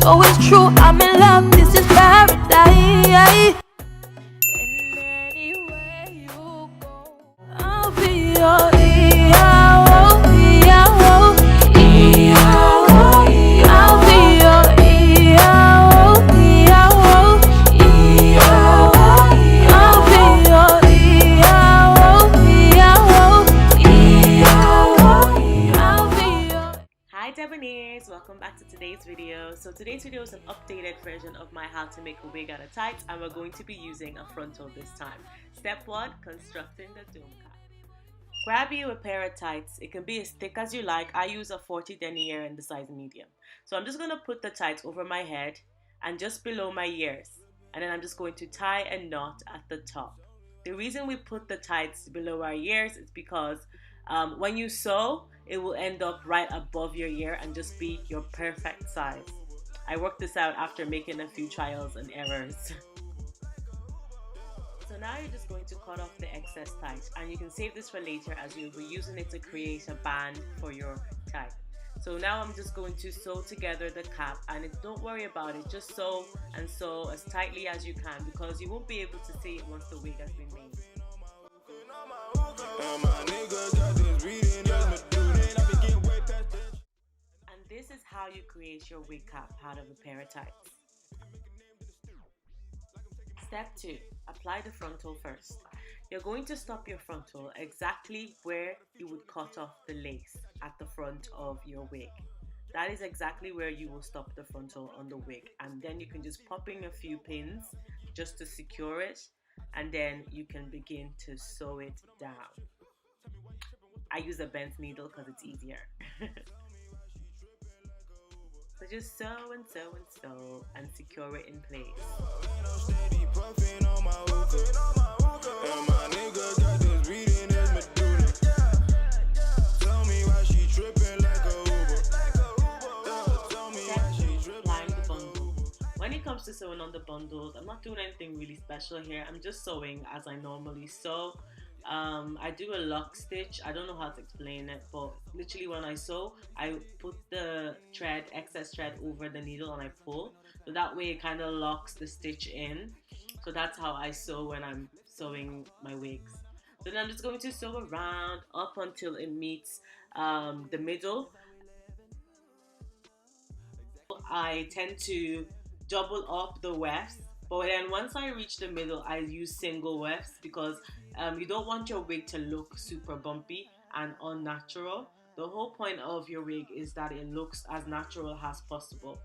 know it's true. I'm in love, this is paradise. And anywhere you go, I'll be your EIO, EIO, EIO. I'll be your EIO, EIO, EIO. I'll be your EIO, EIO, EIO. I'll be your. Hi Debonaires, welcome back to today's video. So today's video is an updated version of my how to make a wig out of tights, and we're going to be using a frontal this time. Step 1, constructing the dome cap. Grab you a pair of tights. It can be as thick as you like. I use a 40 denier in the size medium. So I'm just going to put the tights over my head and just below my ears, and then I'm just going to tie a knot at the top. The reason we put the tights below our ears is because when you sew, it will end up right above your ear and just be your perfect size. I worked this out after making a few trials and errors. So now you're just going to cut off the excess tight, and you can save this for later as you'll be using it to create a band for your tie. So now I'm just going to sew together the cap, and don't worry about it, just sew and sew as tightly as you can because you won't be able to see it once the wig has been made. And this is how you create your wig cap out of a pair of tights. Step 2. Apply the frontal first. You're going to stop your frontal exactly where you would cut off the lace at the front of your wig. That is exactly where you will stop the frontal on the wig, and then you can just pop in a few pins just to secure it, and then you can begin to sew it down. I use a bent needle because it's easier. So just sew and sew and sew and secure it in place. Applying the bundle. When it comes to sewing on the bundles, I'm not doing anything really special here. I'm just sewing as I normally sew. I do a lock stitch. I don't know how to explain it, but literally when I sew, I put the excess thread over the needle and I pull, so that way it kind of locks the stitch in. So that's how I sew when I'm sewing my wigs. So then I'm just going to sew around up until it meets the middle. I tend to double up the wefts, but then once I reach the middle, I use single wefts because you don't want your wig to look super bumpy and unnatural. The whole point of your wig is that it looks as natural as possible.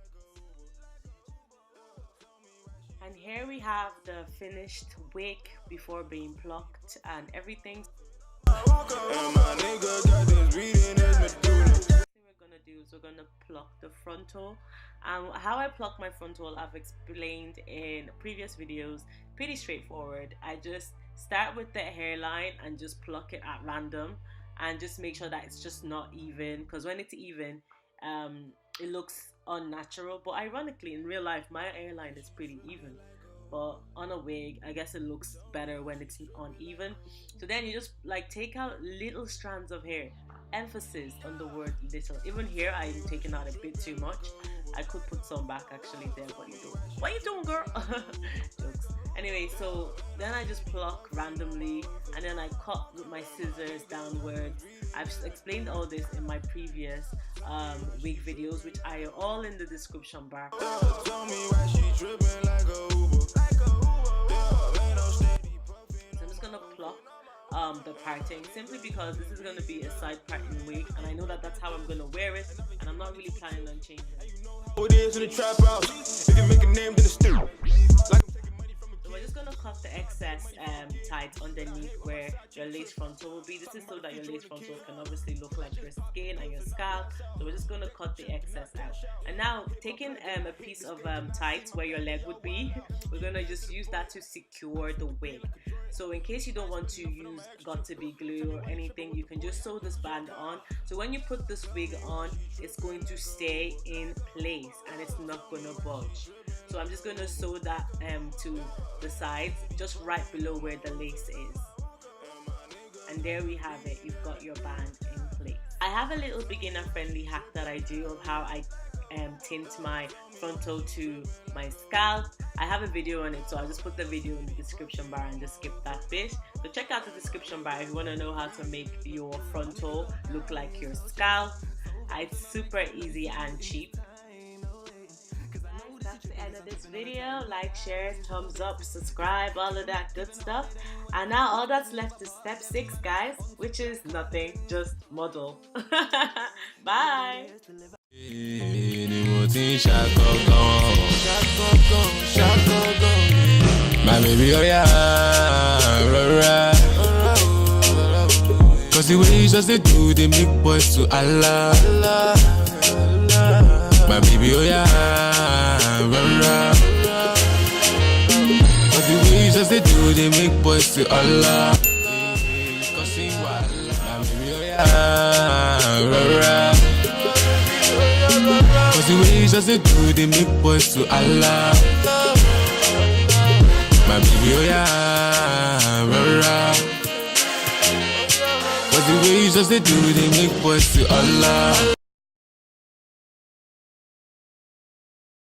And here we have the finished wig before being plucked and everything. We're gonna pluck the frontal. How I pluck my frontal, I've explained in previous videos. Pretty straightforward. I just start with the hairline and just pluck it at random and just make sure that it's just not even, because when it's even it looks unnatural. But ironically, in real life my hairline is pretty even, but on a wig I guess it looks better when it's uneven. So then you just like take out little strands of hair. Emphasis on the word little. Even here I'm taking out a bit too much. I could put some back actually there. What are you doing girl? Jokes. Anyway, so then I just pluck randomly and then I cut with my scissors downwards. I've explained all this in my previous wig videos, which are all in the description bar. So I'm just gonna pluck the parting, simply because this is going to be a side parting wig, and I know that that's how I'm going to wear it, and I'm not really planning on changing it. So we're just going to cut the excess tight underneath where your lace frontal will be. This is so that your lace frontal can obviously look like your skin and your scalp. So we're just going to cut the excess out. And now taking a piece of tights where your leg would be, we're going to just use that to secure the wig. So in case you don't want to use got-to-be glue or anything, you can just sew this band on. So when you put this wig on, it's going to stay in place and it's not going to budge. So I'm just going to sew that to the sides, just right below where the lace is. And there we have it. You've got your band in place. I have a little beginner friendly hack that I do of how I tint my frontal to my scalp. I have a video on it, so I'll just put the video in the description bar and just skip that bit. So check out the description bar if you want to know how to make your frontal look like your scalp. It's super easy and cheap. That's the end of this video. Like, share, thumbs up, subscribe, all of that good stuff. And now all that's left is step 6, guys, which is nothing, just model. Bye. My baby, oh yeah, cause the way you just do, they make boys to Allah. My baby, oh yeah, cause the way you just do, they make boys to Allah. Cause the way you just do, they make boys to Allah. My baby, oh yeah, cause the way you just do, they make boys to Allah.